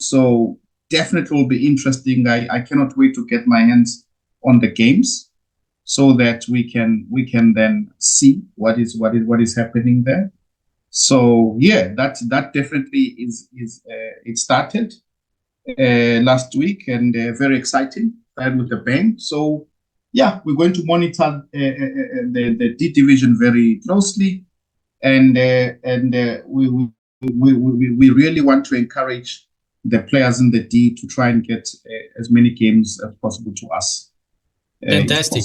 So definitely will be interesting. I cannot wait to get my hands on the games so that we can then see what is happening there. So yeah, that definitely is it started last week, and very exciting. Started with a bang. So yeah, we're going to monitor the D division very closely, and we really want to encourage the players in the D to try and get as many games as possible to us. Fantastic.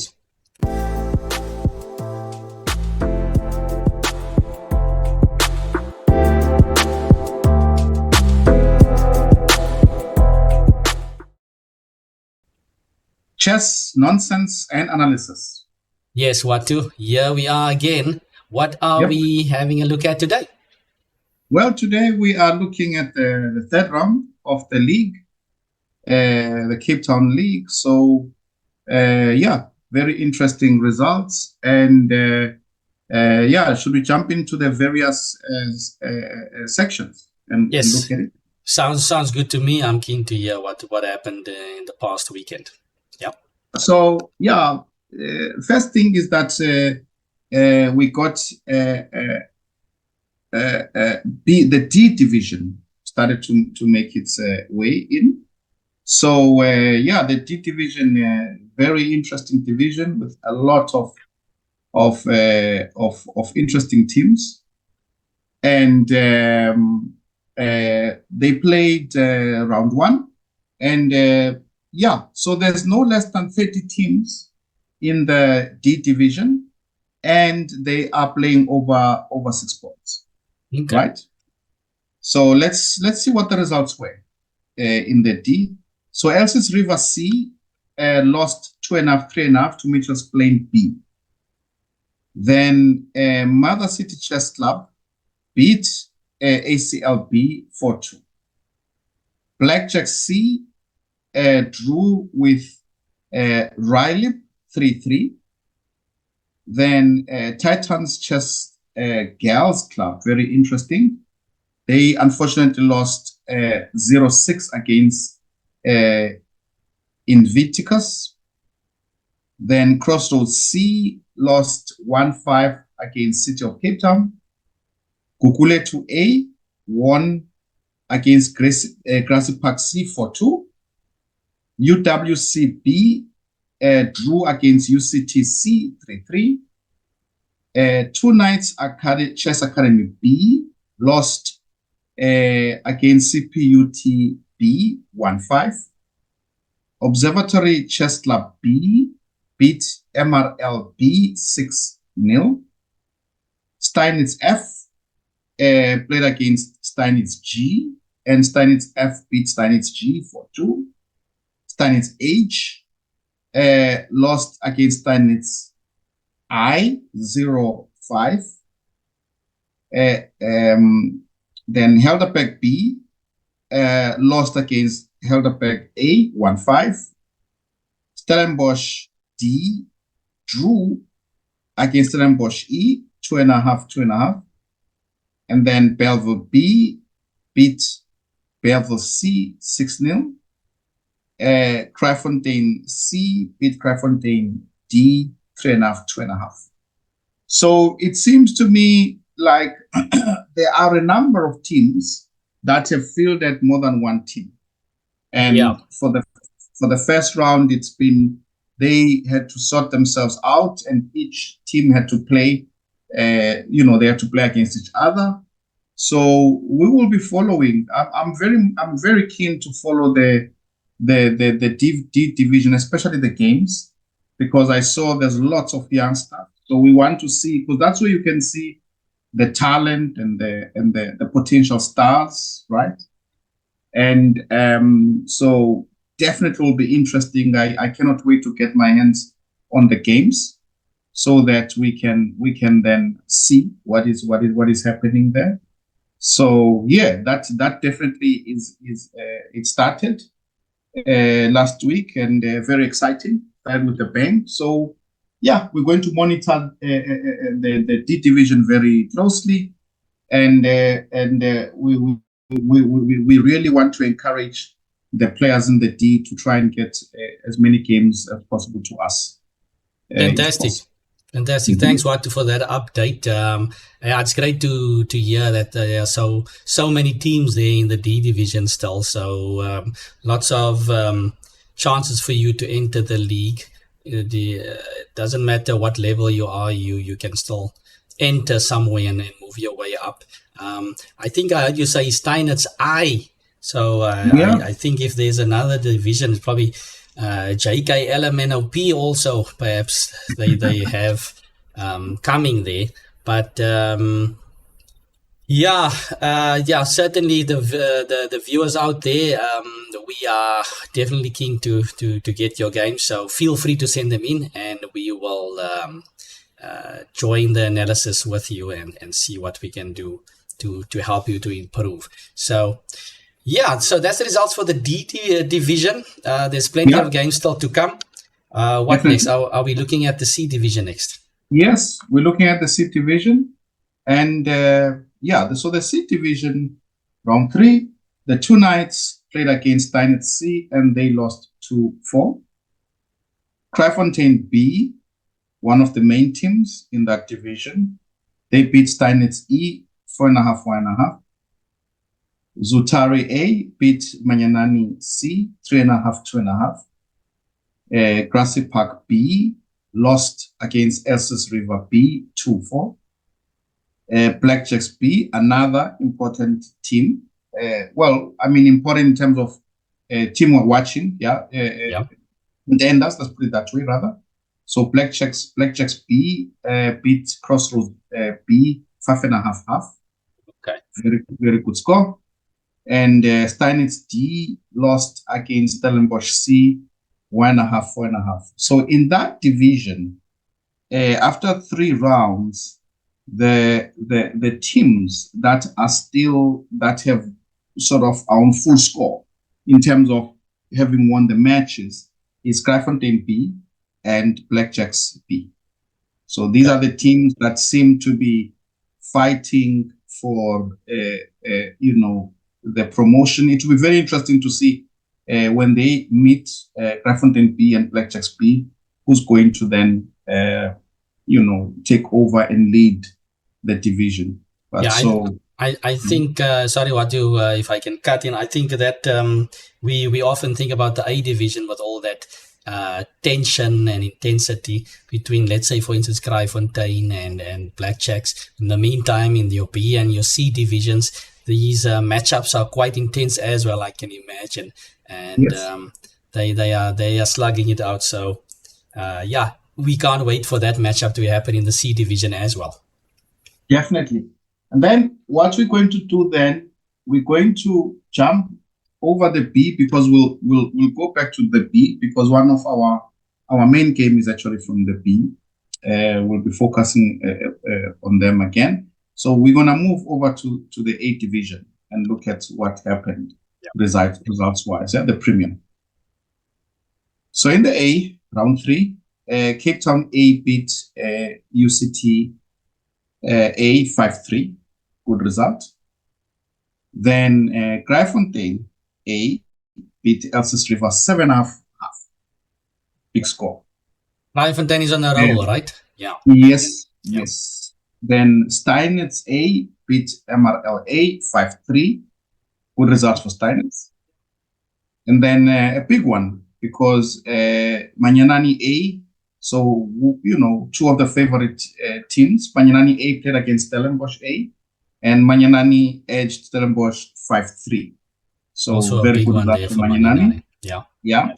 Chess, nonsense, and analysis. Yes, Watu. Here we are again. What are Yep. we having a look at today? Well, today we are looking at the third round of the league, the Cape Town League. So, yeah, very interesting results. And yeah, should we jump into the various sections and Yes. look at it? Sounds good to me. I'm keen to hear what happened in the past weekend. Yeah. So, yeah, first thing is that we got the D division started to make its way in. So yeah, the D division, very interesting division with a lot of interesting teams, and they played round one, and yeah, so there's no less than 30 teams in the D division, and they are playing over 6 points. Okay. Right. So let's see what the results were in the D. So Elsie's River C lost 2.5, 3.5 to Mitchell's Plain B. Then Mother City Chess Club beat ACLB 4-2. Blackjack C drew with Riley 3-3. Then Titans Chess Girls Club, very interesting. They unfortunately lost 0-6 against Invictus. Then Crossroads C lost 1-5 against City of Cape Town. Gugule 2A won against Grassy Park C 4-2. UWCB drew against UCTC 3-3. Two Nights Chess Academy B lost against CPUT B 1-5. Observatory Chess Club B beat MRL B 6-0. Steinitz F played against Steinitz G, and Steinitz F beat Steinitz G 4-2. Steinitz H lost against Steinitz I 0-5. Then Helderberg B lost against Helderberg A 1-5. Stellenbosch D drew against Stellenbosch E 2.5, 2.5. And then Belleville B beat Belleville C 6-0. Kraaifontein C beat Kraaifontein D 3.5, 2.5. So it seems to me like there are a number of teams that have fielded more than one team. And Yeah. for the first round, it's been they had to sort themselves out, and each team had to play. They had to play against each other. So we will be following. I'm very keen to follow the D division, especially the games, because I saw there's lots of young stuff. So we want to see, because that's where you can see the talent and the potential stars, right? And so definitely will be interesting. I cannot wait to get my hands on the games so that we can then see what is happening there. So yeah, that definitely is it started last week, and very exciting. Started with a bang. So yeah, we're going to monitor the D division very closely, and we really want to encourage the players in the D to try and get as many games as possible to us. Fantastic. Fantastic. Mm-hmm. Thanks, Watu, for that update. Yeah, it's great to hear that there are so many teams there in the D division still. So lots of chances for you to enter the league. It doesn't matter what level you are, you can still enter somewhere and move your way up. I think I heard you say Steinert's I. So I think if there's another division, it's probably JKLMNOP also, perhaps they have coming there. But certainly the viewers out there, we are definitely keen to get your games. So feel free to send them in, and we will join the analysis with you and see what we can do to help you to improve. So so that's the results for the D division. There's plenty of games still to come. What next? Are we looking at the C division next? Yes, we're looking at the C division. And so the C division, round 3, the 2 Knights played against Steinert C and they lost 2-4. Kraaifontein B, one of the main teams in that division, they beat Steinert E 4.5, 1.5. Zutari A beat Manyanani C 3.5, 2.5. Grassy Park B lost against Elsa's River B 2-4. Blackjacks B, another important team. Important in terms of team we're watching. Contenders, let's put it that way, rather. So Blackjacks B beat Crossroads B 5.5. Okay. Very good score. And Steinitz D lost against Stellenbosch C 1.5, 4.5. So in that division, after 3 rounds, the teams that have sort of on full score in terms of having won the matches is Kraaifontein B and Blackjacks B. So these are the teams that seem to be fighting for the promotion. It will be very interesting to see when they meet Kraaifontein B and Blackjacks B, who's going to then take over and lead the division. But I think, sorry, Watu, if I can cut in, I think that we often think about the A division with all that tension and intensity between, let's say, for instance, Kraaifontein and Blackjacks. In the meantime, in your B and your C divisions, these matchups are quite intense as well, I can imagine. And they are slugging it out. So, we can't wait for that matchup to happen in the C division as well. Definitely. And then what we're going to do then, we're going to jump over the B because we'll go back to the B because one of our main game is actually from the B. We'll be focusing on them again. So we're going to move over to the A division and look at what happened results-wise, the premium. So in the A, round 3, Cape Town A beat UCT A 5-3, good result. Then Kraaifontein A beat Elsa's River 7.5, big score. Kraaifontein is on a roll, right? Yeah. Yes. Then Steinitz A beat MRL A 5-3, good results for Steinitz. And then a big one because Manyanani A. So, 2 of the favorite teams. Manyanani A played against Stellenbosch A, and Manyanani edged Stellenbosch 5-3. So, also very good one there for Manyanani. Yeah.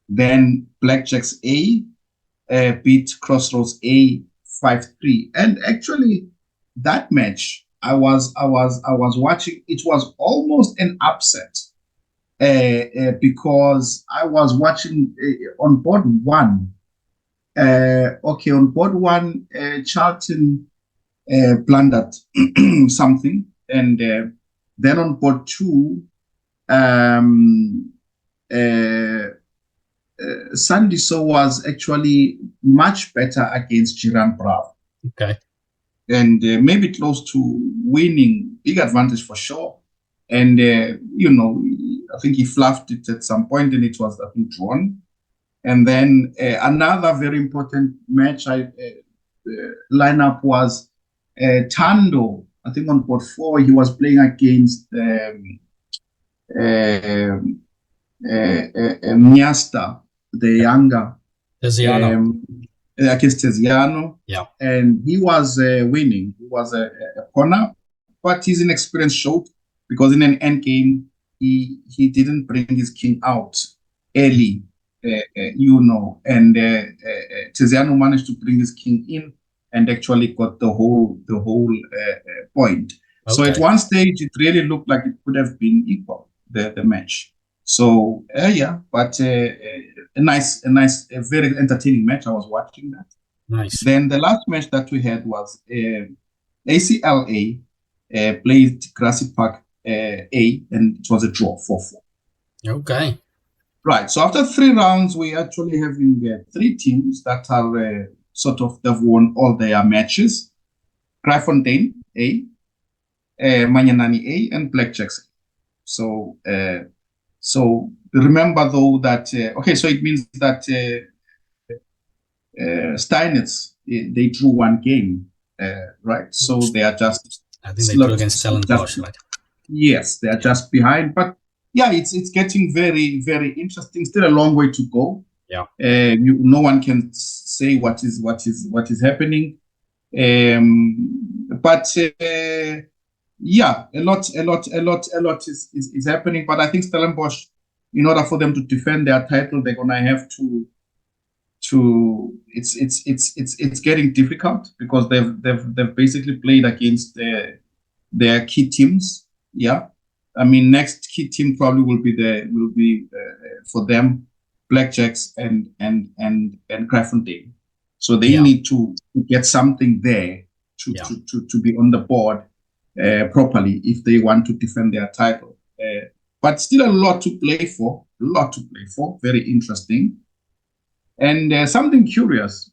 Then Blackjacks A beat Crossroads A 5-3. And actually, that match, I was watching, it was almost an upset because I was watching on board 1. On board 1, Charlton blundered something, and then on board 2, Sandiso was actually much better against Jiran Brav. Okay. And maybe close to winning, big advantage for sure. And I think he fluffed it at some point, and it was, I think, drawn. And then another very important match lineup was Tando. I think on board 4, he was playing against Miasta, the younger, Tiziano. against Tiziano. Yeah. And he was winning. He was a corner, but his inexperience showed, because in an end game, he didn't bring his king out early, and Tiziano managed to bring his king in and actually got the whole point. Okay. So at one stage, it really looked like it could have been equal, the match. So but a very entertaining match. I was watching that. Nice. Then the last match that we had was ACLA played Grassy Park A, and it was a draw 4-4. Okay. Right. So after 3 rounds, we actually having 3 teams that are they've won all their matches: Kraaifontein A, Manyanani A, and Blackjacks A. So remember though that so it means that Steinitz, they drew 1 game, right? So they are just, I think they drew against Stellenbosch, right? Yes, they are just behind, but yeah, it's getting very, very interesting. Still a long way to go. Yeah. No one can say what is happening. But yeah, a lot is happening. But I think Stellenbosch, in order for them to defend their title, they're gonna have to. It's getting difficult, because they've basically played against their key teams. Yeah. I mean, next key team probably will be for them, Blackjacks and Kraaifontein. So they need to get something there to be on the board properly if they want to defend their title. But still a lot to play for. Very interesting. And something curious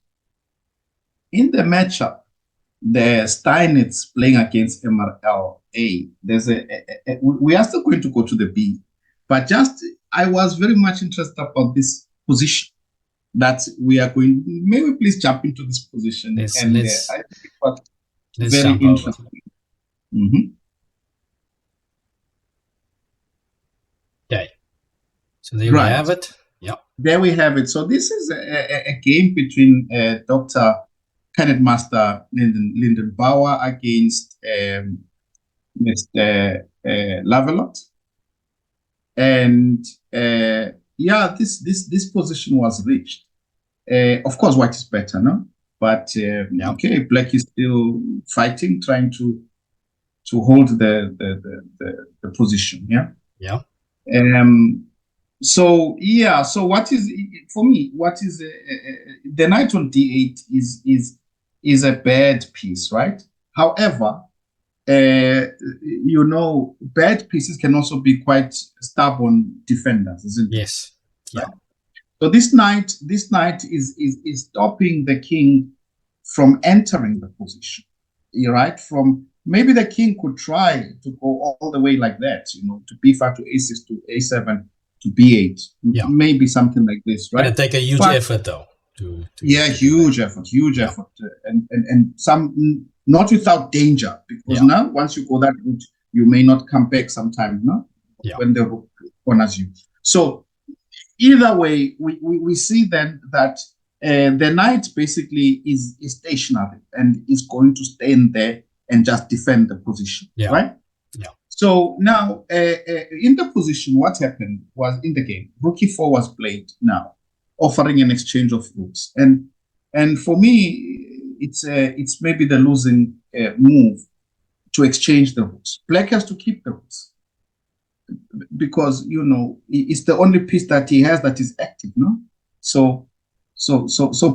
in the matchup, the Steinitz playing against MRLA. There's we are still going to go to the B, but I was very much interested about this position that we are going. May we please jump into this position? Let's I think it was very interesting. Mm-hmm. Okay, so there we have it. Yeah, there we have it. So this is a game between Dr. Kenneth Master Lyndon Bauer against Mr. Lavelot. And this position was reached. Of course, white is better, no? But okay, black is still fighting, trying to hold the position. Yeah. Yeah. So what is, for me, what is the knight on d8 is a bad piece, right? However, bad pieces can also be quite stubborn defenders, isn't it? Yes. Yeah. Right? So this knight is stopping the king from entering the position. You're right. From maybe the king could try to go all the way like that, to b5 to a6 to a7 to b8, maybe something like this, right? It'll take a huge effort though. Huge effort, and some not without danger, because now once you go that route, you may not come back sometimes, no? Yeah. When the rook corners you. So either way, we see then that the knight basically is stationary and is going to stand there and just defend the position, right? Yeah. So now, in the position, what happened was in the game, rook e4 was played now, offering an exchange of rooks, and for me, it's maybe the losing move to exchange the rooks. Black has to keep the rooks because it's the only piece that he has that is active, no? So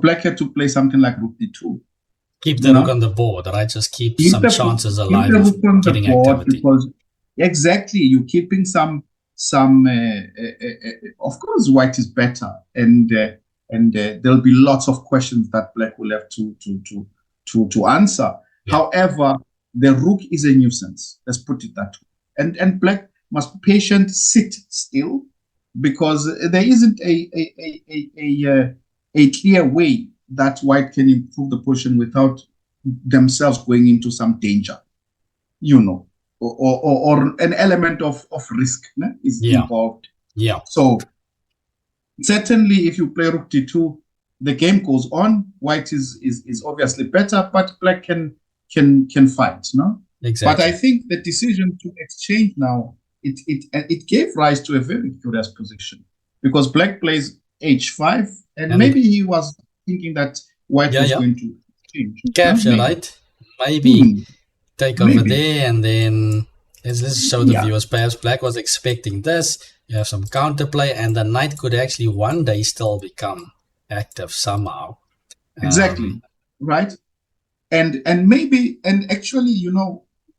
black had to play something like rook d2. Keep the rook on the board, right? Just keep some chances alive. Keep the rook on the board activity. Because exactly, you're keeping some. Of course, white is better, and there'll be lots of questions that black will have to answer. Yeah. However, the rook is a nuisance. Let's put it that way. and black must be patient, sit still, because there isn't a clear way that white can improve the position without themselves going into some danger, or an element of risk is involved. Yeah. So certainly, if you play rook d2, the game goes on. White is obviously better, but black can fight, no? Exactly. But I think the decision to exchange now, it gave rise to a very curious position, because black plays h5, and maybe he was thinking that white was going to exchange. Capture, Maybe. right? Maybe take over Maybe. there, and then let's show the viewers. Perhaps black was expecting this. You have some counterplay, and the knight could actually one day still become active somehow. Exactly. Right. And maybe, and actually,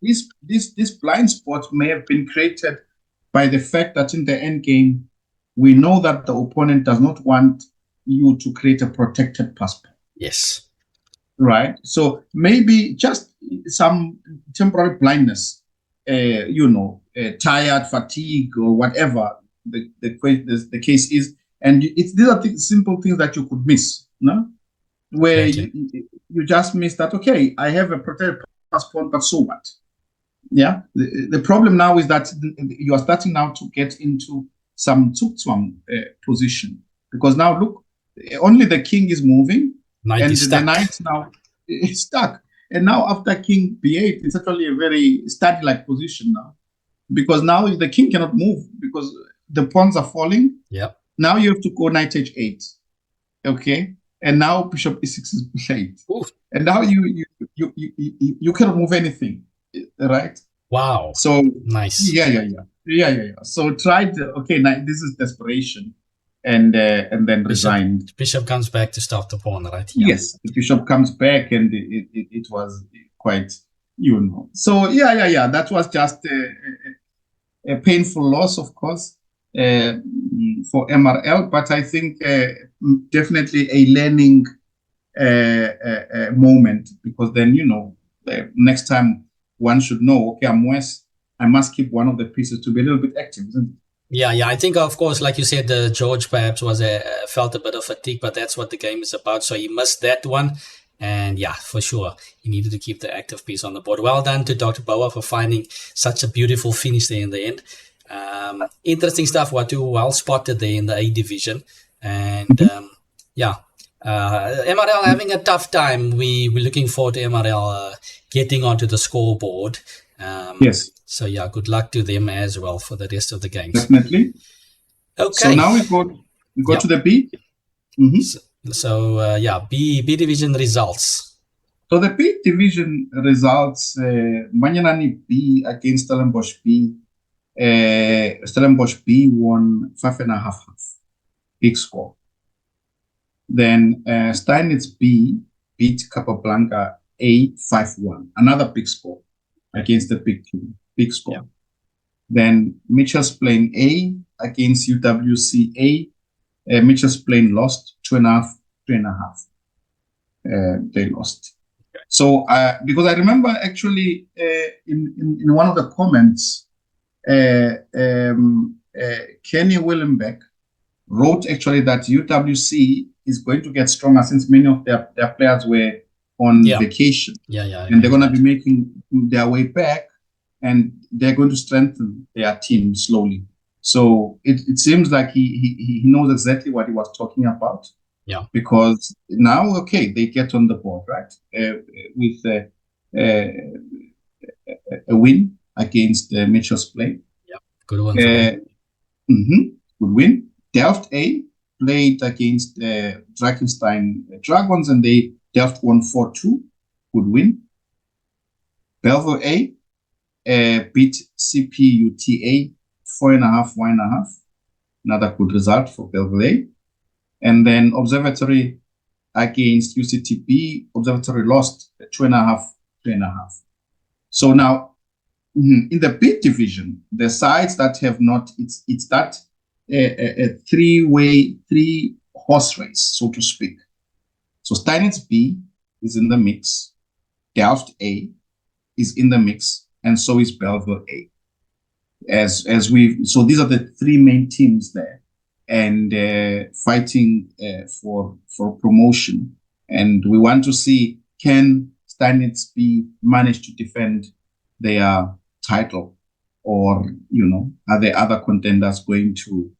this blind spot may have been created by the fact that in the end game, we know that the opponent does not want you to create a protected passport. Yes. Right. So maybe just some temporary blindness, tired, fatigue, or whatever the case is. And these are simple things that you could miss, no? Where you just miss that, okay, I have a protected passport, but so what? Yeah. The problem now is that you are starting now to get into some Zugzwang position, because now look, only the king is moving, and the knight now is stuck. And now after king b8, it's actually a very study-like position now, because now the king cannot move because the pawns are falling. Yeah. Now you have to go knight h8. Okay. And now bishop e6 is played. And now you cannot move anything, right? Wow. So nice. Yeah. So tried. Okay, now this is desperation, and then resigned. Bishop comes back to stop the pawn, right? Yeah. Yes, the bishop comes back, and it was quite, So yeah. That was just a painful loss, of course, for MRL, but I think definitely a learning moment, because then next time one should know, okay, I must keep one of the pieces to be a little bit active, isn't it? Yeah. I think, of course, like you said, George perhaps felt a bit of fatigue, but that's what the game is about. So he missed that one. And yeah, for sure, he needed to keep the active piece on the board. Well done to Dr. Boa for finding such a beautiful finish there in the end. Interesting stuff. Watu well spotted there in the A division. And MRL having a tough time. We're looking forward to MRL getting onto the scoreboard. Yes. So yeah, good luck to them as well for the rest of the games. Definitely. Okay. So now we go to the B. So B division results. So the B division results, Manyanani B against Stellenbosch B. Stellenbosch B won 5.5, big score. Then Steinitz B beat Capablanca A 5-1, another big score against the big score. Yeah. Then Mitchell's Plain A against UWC A. Mitchell's Plain lost 2.5. They lost. Okay. So because I remember actually in one of the comments, Kenny Willenbeck wrote actually that UWC is going to get stronger since many of their players were on vacation. And they're going to be making their way back, and they're going to strengthen their team slowly. So it seems like he knows exactly what he was talking about. Yeah. Because now, okay, they get on the board, right? With a win against Mitchell's Plain. Yeah, good one for them. Good win. Delft A played against Drakenstein Dragons, and Delft won 4-2. Good win. Belleville A beat CPUTA 4.5, 1.5. Another good result for Belleville A. And then Observatory against UCTB. Observatory lost 2.5, 3.5. So now, in the B division, the sides that have not, it's that a three horse race, so to speak. So Steinitz B is in the mix, Delft A is in the mix, and so is Belleville A. So these are the three main teams there, and fighting for promotion. And we want to see, can Steinitz be managed to defend their title, or are there other contenders going to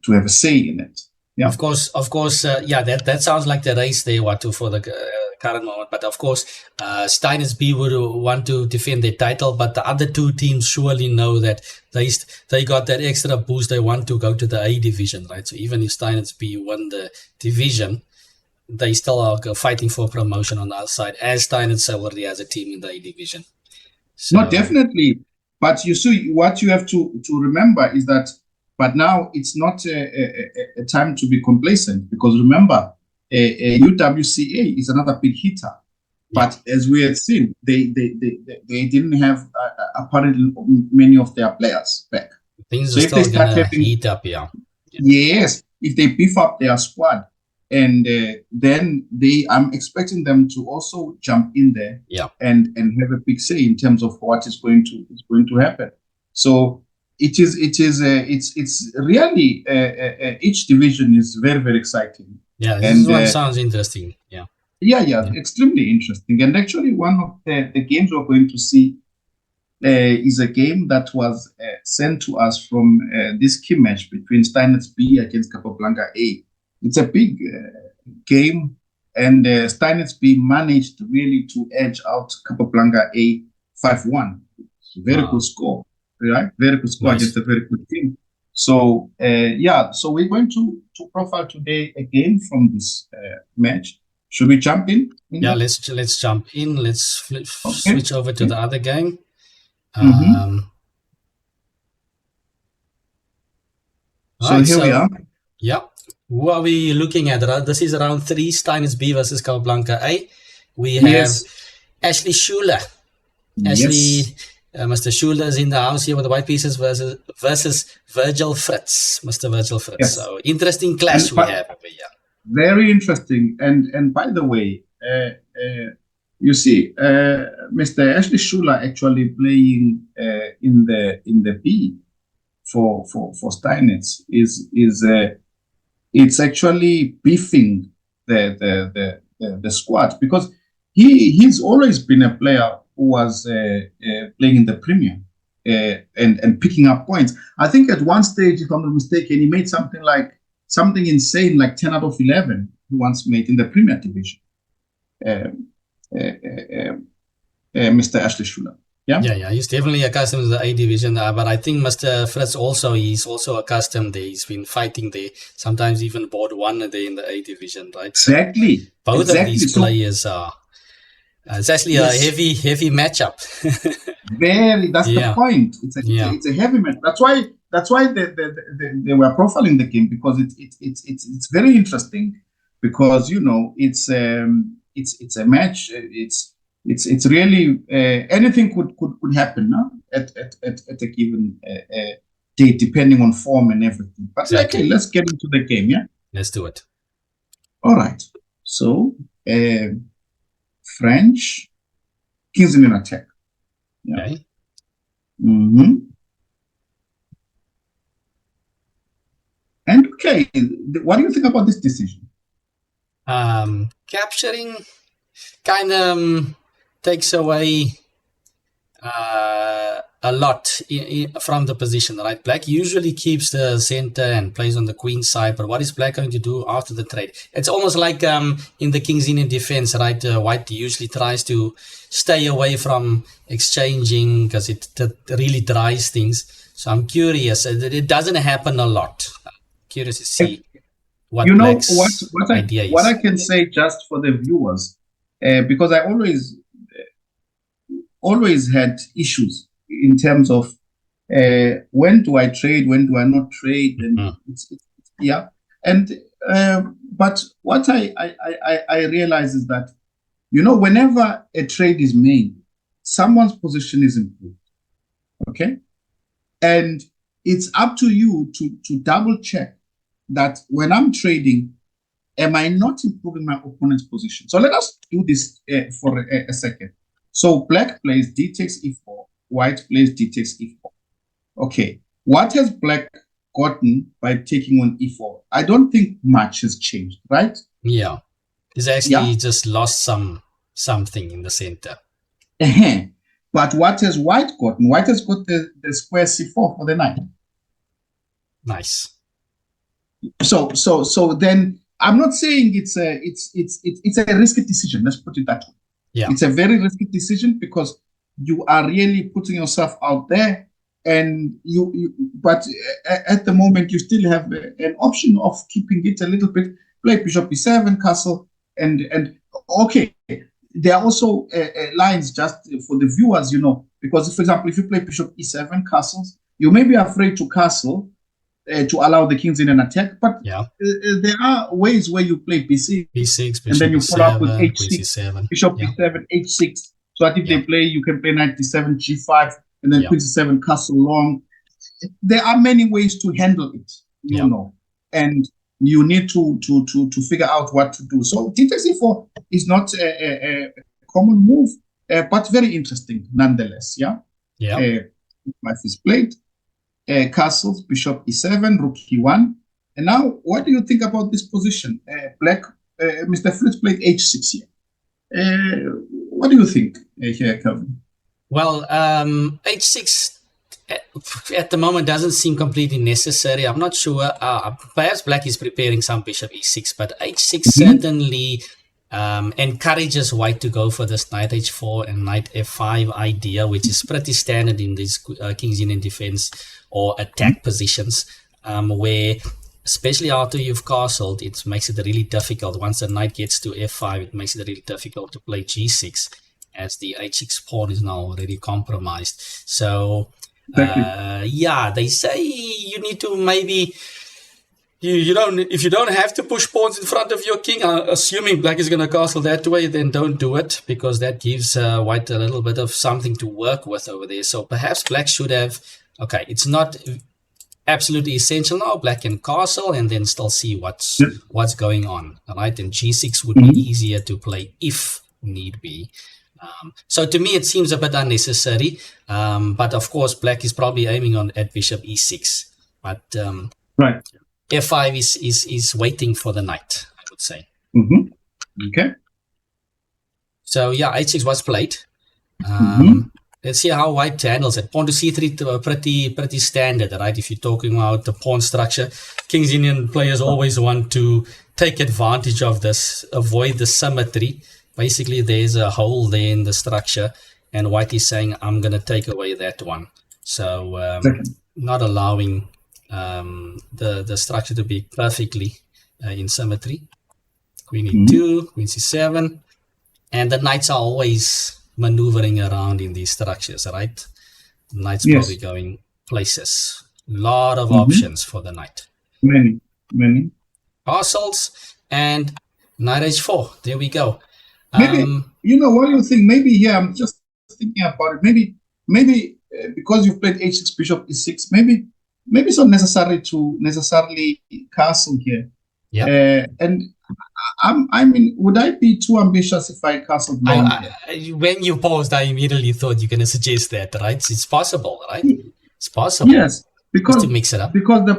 have a say in it? Yeah. Of course, yeah, that sounds like the race they want to for the current moment. But of course, Steiners B would want to defend their title, but the other two teams surely know that they got that extra boost. They want to go to the A division, right? So even if Steiners B won the division, they still are fighting for promotion on the other side, as Steiners already has a team in the A division. So, no, definitely. But you see, what you have to remember is that, but now it's not a time to be complacent, because remember, UWCA is another big hitter. But as we had seen, they didn't have apparently many of their players back. Things are still going to heat up, yeah. Yes, if they beef up their squad, and then I'm expecting them to also jump in there, and have a big say in terms of what is going to happen. So it's really each division is very, very exciting. Yeah, this one sounds interesting. Yeah, extremely interesting. And actually, one of the games we're going to see is a game that was sent to us from this key match between Steinitz B against Capablanca A. It's a big game, and Steinitz B managed really to edge out Capablanca A 5-1. Very good score, right? Very good score against a very good team. So so we're going to profile today a game from this match. Should we jump in? Yeah, let's jump in. Let's switch over to the other game. So here we are. Yeah. Who are we looking at? This is round 3, Steinitz B versus Capablanca A. We have Ashley Schuler. Ashley, Mr. Schuler is in the house here with the white pieces versus Virgil Fritz. Mr. Virgil Fritz. Yes. So interesting clash we have over here. Very interesting. And by the way, you see, Mr. Ashley Schuler actually playing in the B for Steinitz is it's actually beefing the squad, because he's always been a player who was playing in the Premier and picking up points. I think at one stage, if I'm not mistaken, he made something insane, like 10 out of 11 he once made in the Premier Division. Mr. Ashley Schuler. Yeah, he's definitely accustomed to the A division, but I think Mr. Fritz he's also accustomed there. He's been fighting there, sometimes even bought one there in the A division, right? Exactly. So both of these players are. It's actually a heavy matchup. That's the point. It's a heavy match. That's why they were profiling the game, because it's very interesting, because it's a match. It's really anything could happen at a given day, depending on form and everything. But okay, let's get into the game. Yeah, let's do it. All right. So French Kings in attack. Yeah. Okay. And okay, what do you think about this decision? Capturing kind of takes away a lot from the position, right? Black usually keeps the center and plays on the queen side, but what is Black going to do after the trade? It's almost like in the King's Indian defense, right? White usually tries to stay away from exchanging because it really dries things. So I'm curious. It doesn't happen a lot. I'm curious to see what Black's idea is. What I can say, just for the viewers, because I always had issues in terms of when do I trade, when do I not trade, and but what I realize is that whenever a trade is made, someone's position is improved, okay, and it's up to you to double check that when I'm trading, am I not improving my opponent's position? So let us do this for a second. So Black plays d takes e4, White plays d takes e4. Okay. What has black gotten by taking on e4? I don't think much has changed, right? Yeah. He's actually Yeah. just lost something in the center. But what has white gotten? White has got the square c4 for the knight. Nice. So then I'm not saying it's a risky decision. Let's put it that way. Yeah. It's a very risky decision because you are really putting yourself out there, and but at the moment you still have an option of keeping it a little bit. Play bishop e7, castle, and okay. There are also lines just for the viewers, because for example, if you play bishop e7, castles, you may be afraid to castle to allow the kings in an attack. But Yeah. there are ways where you play b6, b6, and then you follow up with b7, queen h6, c7. bishop Yeah. b7, h6. So that if Yeah. they play, you can play knight d7, g5, and then Yeah. queen c7, castle long. There are many ways to handle it, Yeah. and you need to figure out what to do. So d4 is not a common move, but very interesting nonetheless. Yeah. Yeah. Life is played. Castles, bishop e7, rook e1. And now, what do you think about this position? Black, Mr. Fritz played h6 here. What do you think here, Kelvin? Well, h6 at the moment doesn't seem completely necessary. I'm not sure. Perhaps black is preparing some bishop e6, but h6 certainly encourages white to go for this knight h4 and knight f5 idea, which is pretty standard in these King's Union defense or attack positions, where especially after you've castled, it makes it really difficult. Once the knight gets to f5, it makes it really difficult to play g6, as the h6 pawn is now already compromised. So yeah, they say you need to maybe you don't, if you don't have to push pawns in front of your king, assuming black is going to castle that way, then don't do it, because that gives white a little bit of something to work with over there. So perhaps black should have, okay, it's not absolutely essential now. Black can castle and then still see what's going on, right? And g6 would be easier to play if need be. So to me, it seems a bit unnecessary. But of course, black is probably aiming at bishop e6. But right. f5 is waiting for the knight, I would say. Okay. So yeah, h6 was played. Let's see how white handles it. Pawn to c3, pretty standard, right? If you're talking about the pawn structure, King's Union players always want to take advantage of this, avoid the symmetry. Basically, there's a hole there in the structure, and white is saying, I'm going to take away that one. So not allowing the structure to be perfectly in symmetry. Queen e2, queen c7, and the knights are always maneuvering around in these structures, right? The knight's probably going places. A lot of options for the knight. Many. Castles and knight h4. There we go. Maybe, what do you think? Maybe here, I'm just thinking about it. Maybe because you've played h6, bishop e6, maybe it's not necessary to necessarily castle here. Yeah. And I mean, would I be too ambitious if I castled long here? When you paused, I immediately thought you're going to suggest that, right? It's possible, right? It's possible. Yes, because just to mix it up. Because the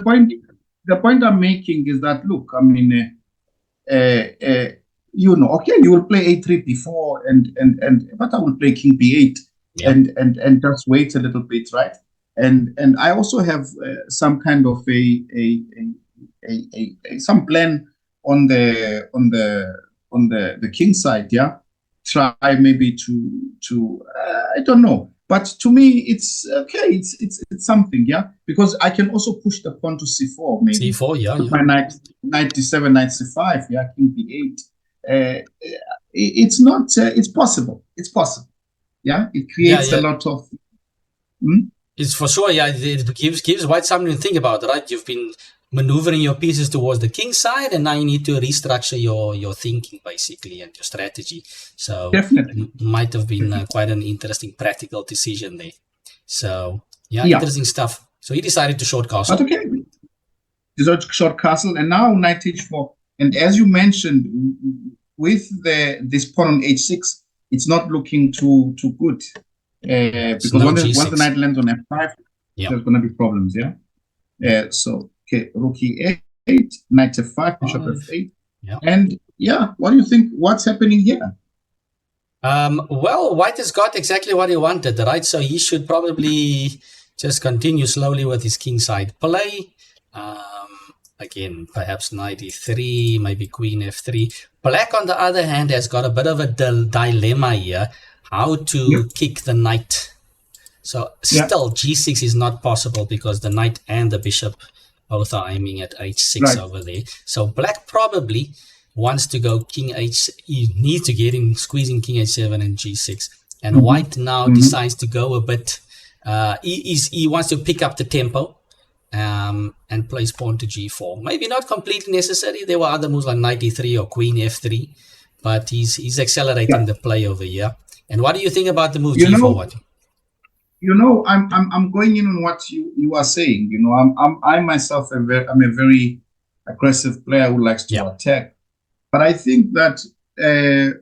point I'm making is that, look, I mean, okay, you will play a3 before, but I will play king b8 and just wait a little bit, right? And I also have some kind of some plan on the king side, yeah. Try maybe to I don't know, but to me it's okay. It's something, yeah, because I can also push the pawn to c4, maybe c4, yeah. My knight d7, knight c5, yeah, king b8. It's not. It's possible. It's possible. Yeah, it creates a lot of. It's for sure. Yeah, it gives white something to think about, right? You've been maneuvering your pieces towards the king side, and now you need to restructure your thinking, basically, and your strategy. So definitely it might have been quite an interesting practical decision there. So yeah, interesting stuff. So he decided to short castle. But okay, short castle, and now knight h4. And as you mentioned, with this pawn on h6, it's not looking too good. Because once the knight lands on f5, there's going to be problems. So okay, rook e8, knight f5, bishop f8, and what do you think? What's happening here? Well, white has got exactly what he wanted, right? So he should probably just continue slowly with his kingside play. Again, perhaps knight e3, maybe queen f3. Black, on the other hand, has got a bit of a dilemma here, how to kick the knight. So still, g6 is not possible because the knight and the bishop both are aiming at h6 over there. So black probably wants to go king h. He needs to get him squeezing king h7 and g6. And white now decides to go a bit. He wants to pick up the tempo and plays pawn to g4. Maybe not completely necessary. There were other moves like knight e3 or queen f3, but he's accelerating the play over here. And what do you think about the move g4? I'm going in on what you are saying. I myself I'm a very aggressive player who likes to attack, but I think that a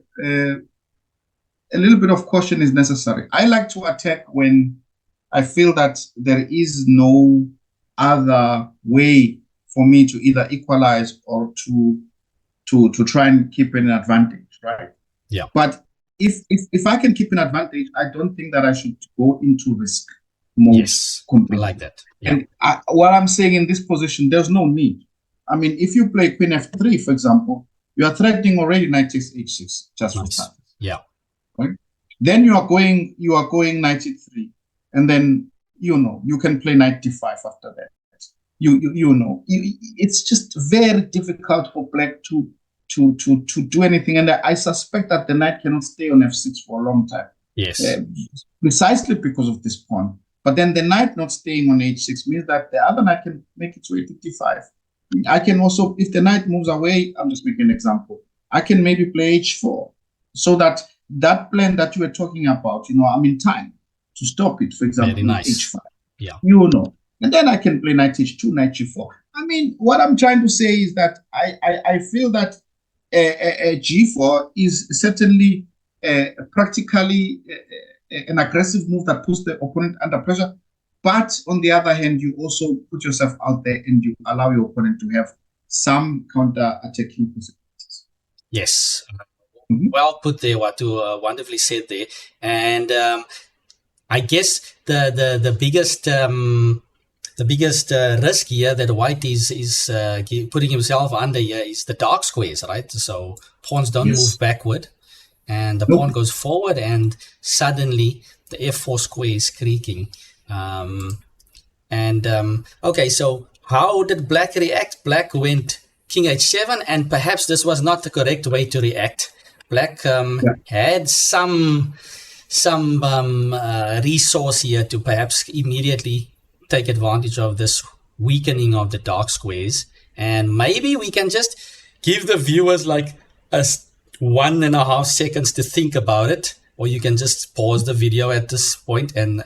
little bit of caution is necessary. I like to attack when I feel that there is no other way for me to either equalize or to try and keep an advantage, right? Yeah. But if I can keep an advantage, I don't think that I should go into risk mode. Yes, completely. I like that. Yeah. And what I'm saying in this position, there's no need. I mean, if you play queen f3, for example, you are threatening already knight takes h6 just for starters. Yeah. Right. Then you are going knight e3, and then you can play knight d5 after that. It's just very difficult for black to do anything, and I suspect that the knight cannot stay on f6 for a long time. Yes, precisely because of this pawn. But then the knight not staying on h6 means that the other knight can make it to d5. I can also, if the knight moves away, I'm just making an example, I can maybe play h4, so that plan that you were talking about, I'm in time to stop it. For example, very nice. h5. Yeah. And then I can play knight h2, knight g4. I mean, what I'm trying to say is that I feel that g4 is certainly practically an aggressive move that puts the opponent under pressure. But on the other hand, you also put yourself out there and you allow your opponent to have some counter-attacking possibilities. Yes. Well put there, Watu. Wonderfully said there. And I guess the biggest risk here that white is putting himself under here is the dark squares, right? So pawns don't move backward, and the pawn goes forward, and suddenly the f4 square is creaking. Okay, so how did black react? Black went king h7, and perhaps this was not the correct way to react. Black had some resource here to perhaps immediately take advantage of this weakening of the dark squares, and maybe we can just give the viewers like 1.5 seconds to think about it, or you can just pause the video at this point and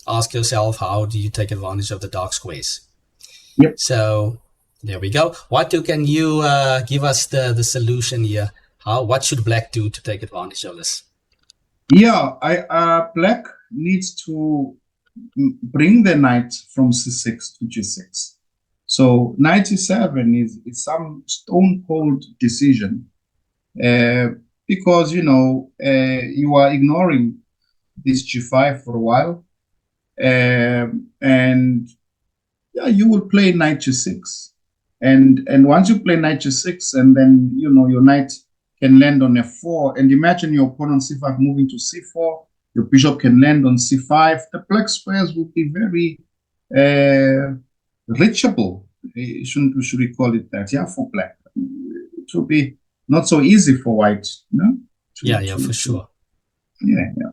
ask yourself, how do you take advantage of the dark squares? So there we go. Watu, can you give us the solution here? What should black do to take advantage of this? Black needs to bring the knight from c6 to g6. So knight e7 is some stone cold decision, because you are ignoring this g5 for a while, and you will play knight g6, and once you play knight g6, and then your knight can land on f4, and imagine your pawn on c5 moving to c4. Your bishop can land on c5. The black squares will be very reachable. Should we call it that? For black. It will be not so easy for white. For sure.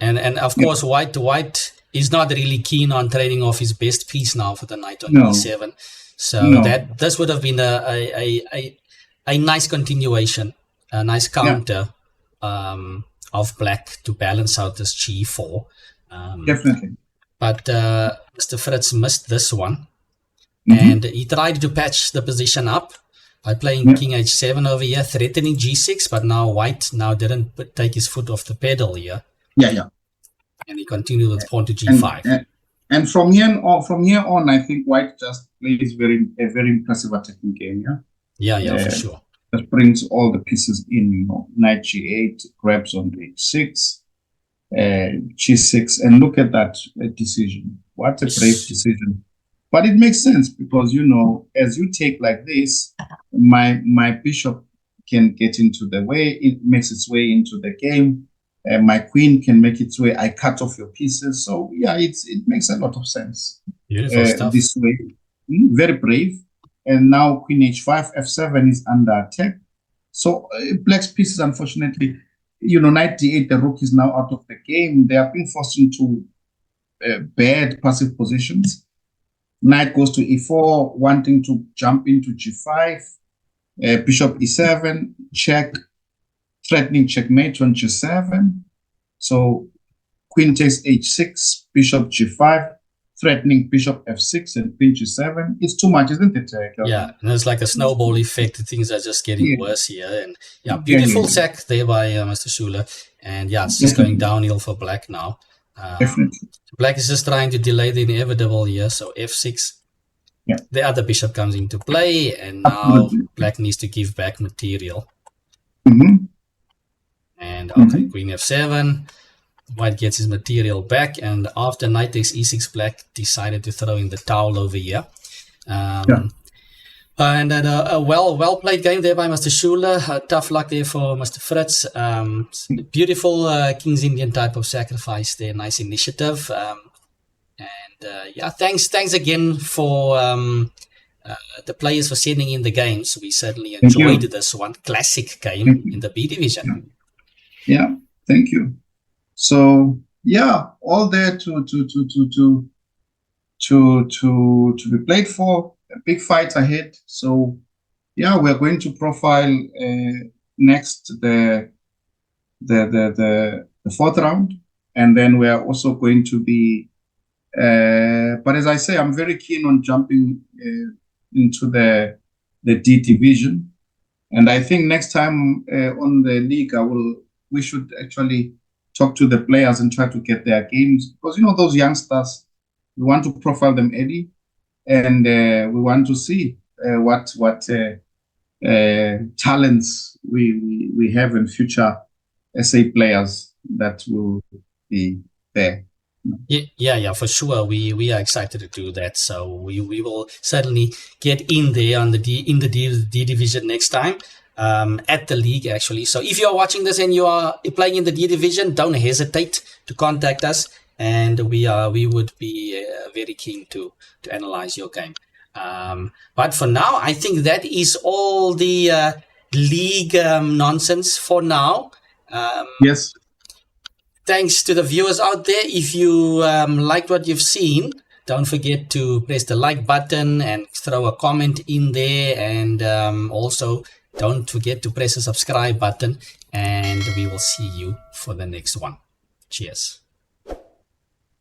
And of course, white is not really keen on trading off his best piece now for the knight on e7. So this would have been a nice continuation, a nice counter. Of black to balance out this g4. Definitely. But Mr. Fritz missed this one. And he tried to patch the position up by playing king h7 over here, threatening g6, but now white didn't take his foot off the pedal here. And he continued with pawn to g5. And from here on, I think White just plays a very impressive attacking game. Yeah, for Uh, sure. that brings all the pieces in. Knight G8, grabs on H6, G6, and look at that decision. What a brave Yes. decision! But it makes sense because as you take like this, my bishop can get into the way. It makes its way into the game. My queen can make its way. I cut off your pieces. So yeah, it makes a lot of sense Beautiful stuff. this way. Very brave. And now Queen H5, F7 is under attack. So Black's pieces, unfortunately, Knight D8, the rook is now out of the game. They are being forced into bad passive positions. Knight goes to E4, wanting to jump into G5. Bishop E7, check, threatening checkmate on G7. So Queen takes H6, Bishop G5, threatening Bishop F6 and Queen G7. It's too much, isn't it, Kelvin? Yeah, and it's like a snowball effect. Things are just getting Yeah. worse here. And yeah, Yeah, yeah, beautiful yeah. sack there by Mr. Schuler. And yeah, it's just going Definitely, downhill for Black now. definitely. Black is just trying to delay the inevitable here. So F6. Yeah, The other bishop comes into play, and now absolutely. Black needs to give back material. Mm-hmm. And okay, Mm-hmm. Queen F7. White gets his material back, and after knight takes e6, Black decided to throw in the towel over here. Yeah, And a well played game there by Mr. Schuler. Tough luck there for Mr. Fritz. Beautiful King's Indian type of sacrifice there. Nice initiative. Yeah, thanks again for the players for sending in the games. We certainly thank enjoyed you. this one. Classic Thank game in you. the B division. Yeah, yeah, thank you. So yeah, all there to be played for. A big fight ahead. So yeah, we're going to profile next the fourth round, and then we are also going to be. But as I say, I'm very keen on jumping into the D division, and I think next time on the league, we should actually talk to the players and try to get their games because those youngsters, we want to profile them early, and we want to see what talents we have in future SA players that will be there. Yeah, for sure. We are excited to do that. So we will certainly get in there on the D division next time. At the league actually. So if you are watching this and you are playing in the D division, don't hesitate to contact us, and we would be very keen to analyze your game. But for now, I think that is all the league nonsense for now. Yes. Thanks to the viewers out there. If you liked what you've seen, don't forget to press the like button and throw a comment in there. And also, don't forget to press the subscribe button. And we will see you for the next one. Cheers.